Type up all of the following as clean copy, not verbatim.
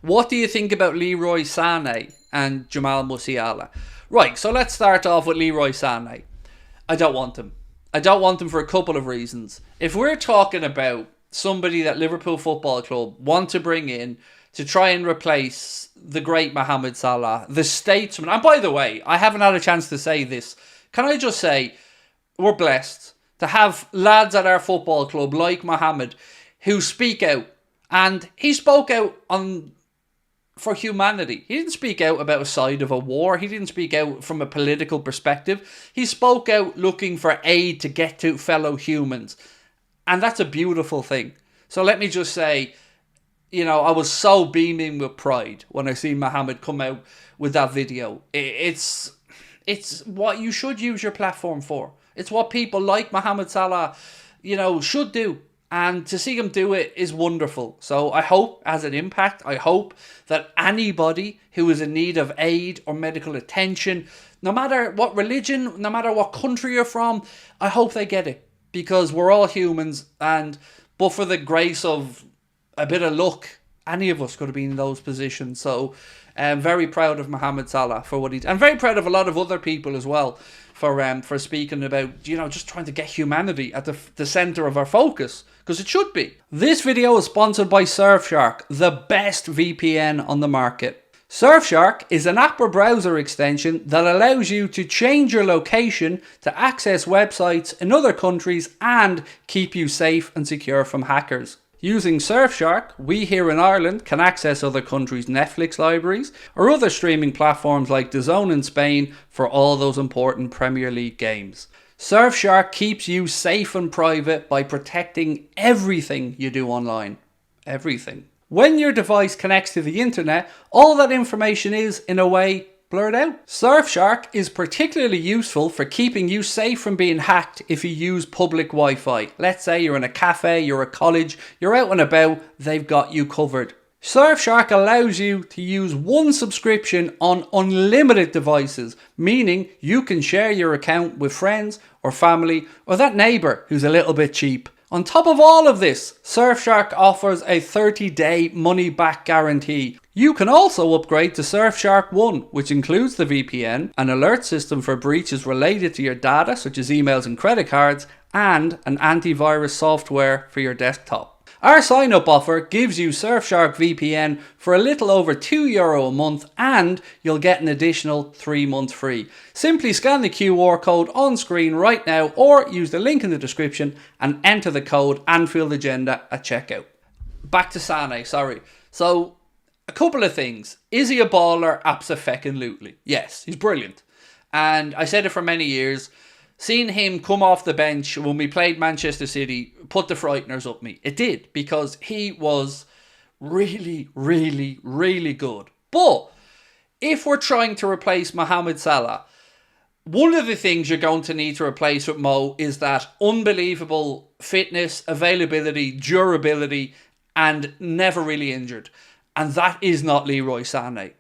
What do you think about Leroy Sané and Jamal Musiala? Right, so let's start off with Leroy Sané. I don't want him. I don't want him for a couple of reasons. If we're talking about somebody that Liverpool Football Club want to bring in to try and replace the great Mohamed Salah, the statesman, and by the way, I haven't had a chance to say this. Can I just say, we're blessed to have lads at our football club like Mohamed who speak out. And he spoke out for humanity. He didn't speak out about a side of a war. He didn't speak out from a political perspective. He spoke out looking for aid to get to fellow humans. And that's a beautiful thing. So let me just say, I was so beaming with pride when I seen Mohamed come out with that video. It's what you should use your platform for. It's what people like Mohamed Salah, should do. And to see him do it is wonderful. So I hope it has an impact. I hope that anybody who is in need of aid or medical attention, no matter what religion, no matter what country you're from, I hope they get it. Because we're all humans, but for the grace of a bit of luck, any of us could have been in those positions. So I'm very proud of Mohamed Salah for what he did. I'm very proud of a lot of other people as well for speaking about, just trying to get humanity at the centre of our focus, because it should be. This video is sponsored by Surfshark, the best VPN on the market. Surfshark is an app or browser extension that allows you to change your location to access websites in other countries and keep you safe and secure from hackers. Using Surfshark, we here in Ireland can access other countries' Netflix libraries or other streaming platforms like DAZN in Spain for all those important Premier League games. Surfshark keeps you safe and private by protecting everything you do online. Everything. When your device connects to the internet, all that information is, in a way, blurred out. Surfshark is particularly useful for keeping you safe from being hacked if you use public Wi-Fi. Let's say you're in a cafe, you're at college, you're out and about, they've got you covered. Surfshark allows you to use one subscription on unlimited devices, meaning you can share your account with friends or family or that neighbour who's a little bit cheap. On top of all of this, Surfshark offers a 30-day money-back guarantee. You can also upgrade to Surfshark One, which includes the VPN, an alert system for breaches related to your data, such as emails and credit cards, and an antivirus software for your desktop. Our sign-up offer gives you Surfshark VPN for a little over €2 a month, and you'll get an additional 3 months free. Simply scan the QR code on screen right now or use the link in the description and enter the code Anfield Agenda at checkout. Back to Sané, sorry. So, a couple of things. Is he a baller? Abso-fucking-lutely. Yes, he's brilliant. And I said it for many years. Seeing him come off the bench when we played Manchester City put the frighteners up me. It did, because he was really, really, really good. But if we're trying to replace Mohamed Salah, one of the things you're going to need to replace with Mo is that unbelievable fitness, availability, durability, and never really injured. And that is not Leroy Sané.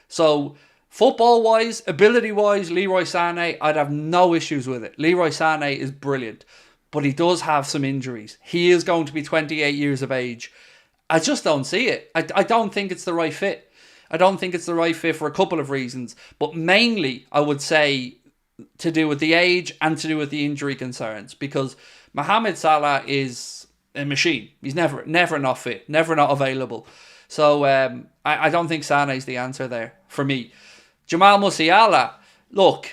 So football-wise, ability-wise, Leroy Sané, I'd have no issues with it. Leroy Sané is brilliant, but he does have some injuries. He is going to be 28 years of age. I just don't see it. I don't think it's the right fit. I don't think it's the right fit for a couple of reasons, but mainly, I would say, to do with the age and to do with the injury concerns, because Mohamed Salah is a machine. He's never not fit, never not available. So I don't think Sané's the answer there for me. Jamal Musiala, look,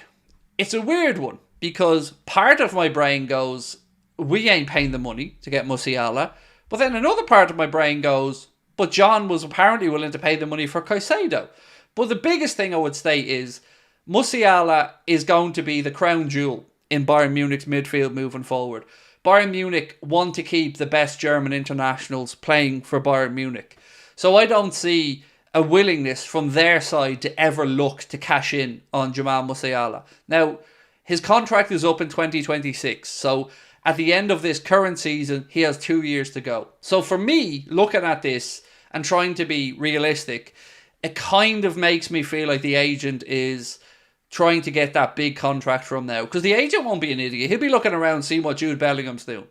it's a weird one, because part of my brain goes, we ain't paying the money to get Musiala, but then another part of my brain goes, but John was apparently willing to pay the money for Caicedo. But the biggest thing I would state is, Musiala is going to be the crown jewel in Bayern Munich's midfield moving forward. Bayern Munich want to keep the best German internationals playing for Bayern Munich. So I don't see a willingness from their side to ever look to cash in on Jamal Musiala. Now, his contract is up in 2026, so at the end of this current season, he has 2 years to go. So for me, looking at this and trying to be realistic, it kind of makes me feel like the agent is trying to get that big contract from now. Because the agent won't be an idiot. He'll be looking around seeing what Jude Bellingham's doing.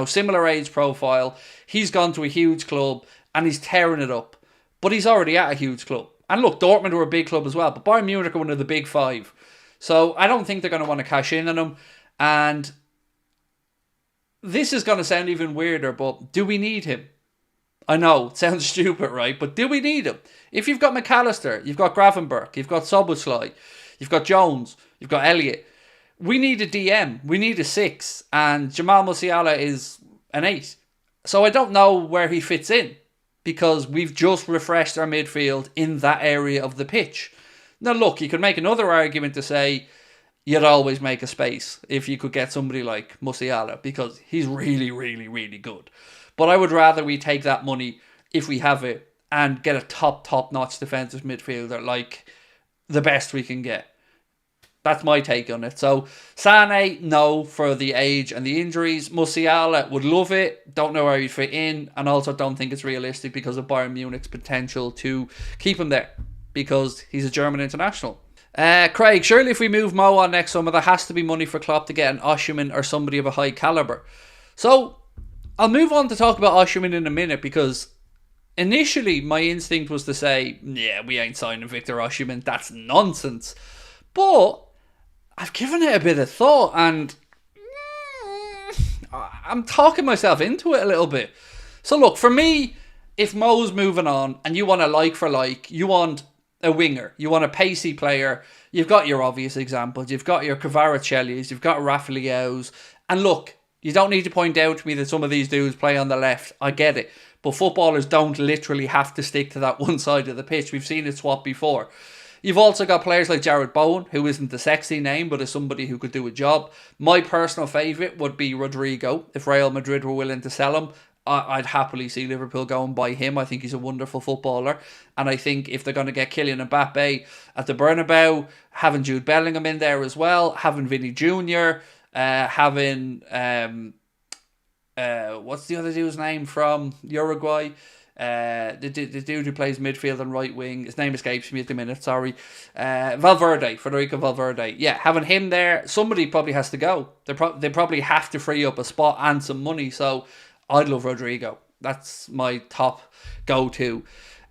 Similar age profile. He's gone to a huge club and he's tearing it up. but he's already at a huge club. And look, Dortmund were a big club as well, but Bayern Munich are one of the big five. So I don't think they're going to want to cash in on him. And this is going to sound even weirder, but do we need him? I know, it sounds stupid, right? But do we need him? If you've got McAllister, you've got Gravenberch, you've got Szoboszlai, you've got Jones, you've got Elliott. We need a DM. We need a 6. And Jamal Musiala is an 8. So I don't know where he fits in, because we've just refreshed our midfield in that area of the pitch. Now look, you could make another argument to say you'd always make a space if you could get somebody like Musiala, because he's really, really, really good. But I would rather we take that money, if we have it, and get a top-notch defensive midfielder, like the best we can get. That's my take on it. So, Sané, no, for the age and the injuries. Musiala, would love it. Don't know where he'd fit in. And also don't think it's realistic because of Bayern Munich's potential to keep him there, because he's a German international. Craig, surely if we move Mo on next summer, there has to be money for Klopp to get an Osimhen or somebody of a high calibre. So, I'll move on to talk about Osimhen in a minute, because initially my instinct was to say, yeah, we ain't signing Victor Osimhen. That's nonsense. But I've given it a bit of thought, and I'm talking myself into it a little bit. So look, for me, if Mo's moving on and you want a like for like, you want a winger, you want a pacey player, you've got your obvious examples. You've got your Kvaratskhelis, you've got Rafaeliaos. And look, you don't need to point out to me that some of these dudes play on the left. I get it. But footballers don't literally have to stick to that one side of the pitch. We've seen it swap before. You've also got players like Jared Bowen, who isn't the sexy name, but is somebody who could do a job. My personal favourite would be Rodrigo. If Real Madrid were willing to sell him, I'd happily see Liverpool go and buy him. I think he's a wonderful footballer. And I think if they're going to get Kylian Mbappe at the Bernabeu, having Jude Bellingham in there as well, having Vinny Jr., having... what's the other dude's name from Uruguay? The dude who plays midfield and right wing, his name escapes me at the minute, sorry. Federico Valverde. Yeah, having him there, somebody probably has to go. They probably have to free up a spot and some money, so I'd love Rodrigo. That's my top go-to.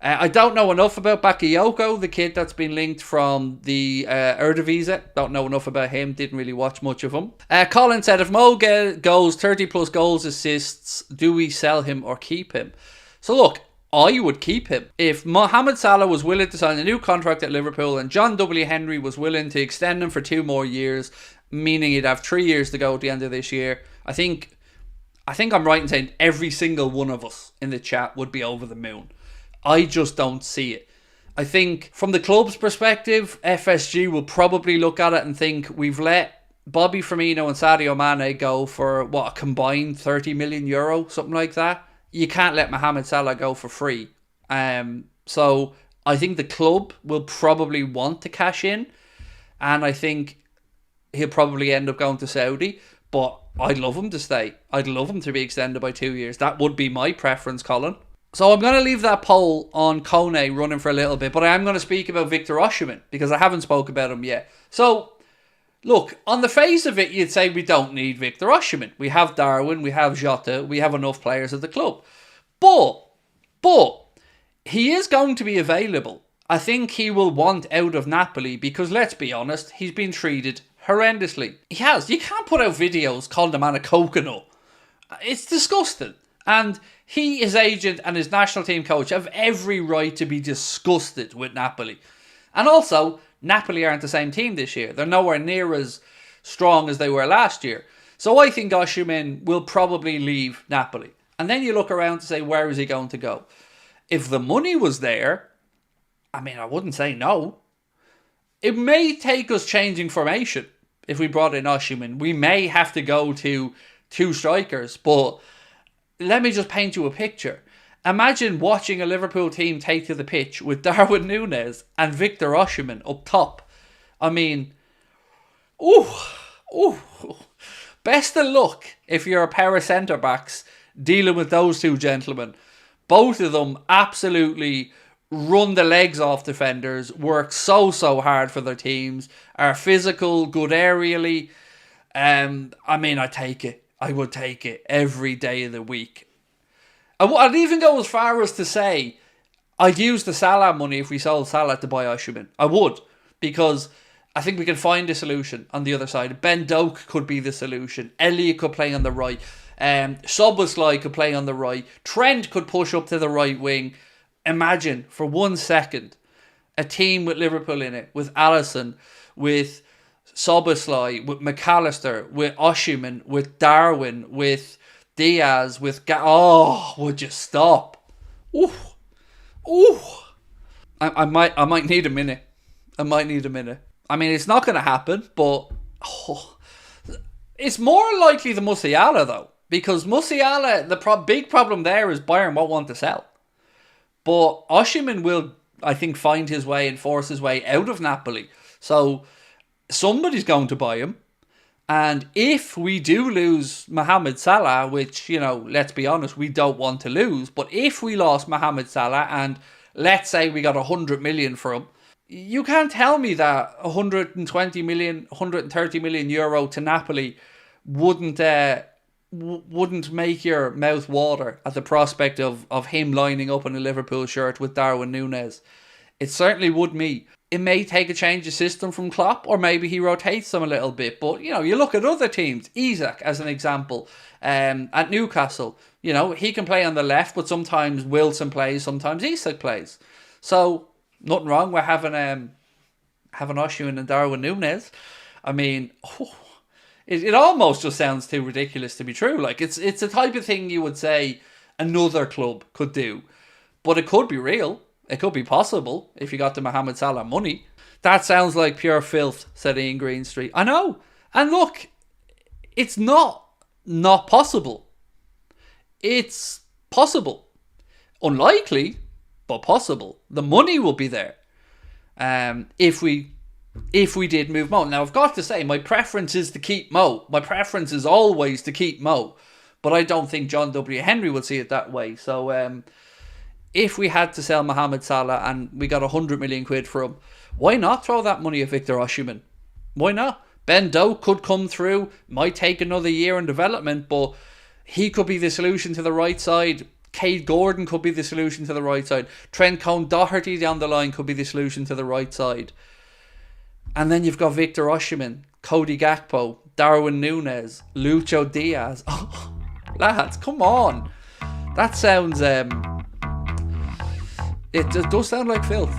I don't know enough about Bakayoko, the kid that's been linked from the Eredivisie. Don't know enough about him. Didn't really watch much of him. Colin said, if Mo goes 30 plus goals, assists, do we sell him or keep him? So look, I would keep him. If Mohamed Salah was willing to sign a new contract at Liverpool and John W. Henry was willing to extend him for 2 more years, meaning he'd have 3 years to go at the end of this year, I think I'm right in saying every single one of us in the chat would be over the moon. I just don't see it. I think from the club's perspective, FSG will probably look at it and think we've let Bobby Firmino and Sadio Mane go for, a combined 30 million euro, something like that. You can't let Mohamed Salah go for free. So I think the club will probably want to cash in, and I think he'll probably end up going to Saudi, but I'd love him to stay. I'd love him to be extended by 2 years. That would be my preference, Colin. So I'm going to leave that poll on Kone running for a little bit, but I am going to speak about Victor Osimhen because I haven't spoke about him yet. So, look, on the face of it, you'd say we don't need Victor Osimhen. We have Darwin, we have Jota, we have enough players at the club. But, he is going to be available. I think he will want out of Napoli because, let's be honest, he's been treated horrendously. He has. You can't put out videos calling the man a coconut. It's disgusting. And he, his agent and his national team coach have every right to be disgusted with Napoli. And also, Napoli aren't the same team this year. They're nowhere near as strong as they were last year. So I think Osimhen will probably leave Napoli. And then you look around to say, where is he going to go? If the money was there, I wouldn't say no. It may take us changing formation if we brought in Osimhen. We may have to go to 2 strikers, but let me just paint you a picture. Imagine watching a Liverpool team take to the pitch with Darwin Núñez and Victor Osimhen up top. Best of luck if you're a pair of centre-backs dealing with those 2 gentlemen. Both of them absolutely run the legs off defenders, work so hard for their teams, are physical, good aerially. I take it. I would take it every day of the week. I'd even go as far as to say, I'd use the Salah money if we sold Salah to buy Osimhen. I would, because I think we can find a solution on the other side. Ben Doak could be the solution. Elliott could play on the right. Szoboszlai could play on the right. Trent could push up to the right wing. Imagine for 1 second a team with Liverpool in it, with Alisson, with Szoboszlai, with McAllister, with Osimhen, with Darwin, with Diaz, with would you stop? Ooh. Ooh. I might need a minute. I might need a minute. I mean, it's not going to happen, but it's more likely the Musiala, though. Because Musiala, the big problem there is Bayern won't want to sell. But Osimhen will, I think, find his way and force his way out of Napoli. So somebody's going to buy him. And if we do lose Mohamed Salah, which, let's be honest, we don't want to lose. But if we lost Mohamed Salah and let's say we got 100 million for him, you can't tell me that 120 million, 130 million euro to Napoli wouldn't make your mouth water at the prospect of him lining up in a Liverpool shirt with Darwin Núñez. It certainly would me. It may take a change of system from Klopp, or maybe he rotates them a little bit. But, you look at other teams, Isak as an example, at Newcastle, he can play on the left, but sometimes Wilson plays, sometimes Isak plays. So, nothing wrong with having Osimhen and Darwin Núñez. I mean, it almost just sounds too ridiculous to be true. Like, it's the type of thing you would say another club could do. But it could be real. It could be possible if you got the Mohamed Salah money. That sounds like pure filth, said Ian Greenstreet. I know. And look, it's not possible. It's possible. Unlikely, but possible. The money will be there. If we did move Mo. Now, I've got to say, my preference is to keep Mo. My preference is always to keep Mo. But I don't think John W. Henry would see it that way. So, if we had to sell Mohamed Salah and we got 100 million quid for him, why not throw that money at Victor Osimhen? Why not? Ben Doak could come through, might take another year in development, but he could be the solution to the right side. Cade Gordon could be the solution to the right side. Trent Cone-Doherty down the line could be the solution to the right side. And then you've got Victor Osimhen, Cody Gakpo, Darwin Núñez, Lucho Diaz. Oh, lads, come on. That sounds... it does sound like filth.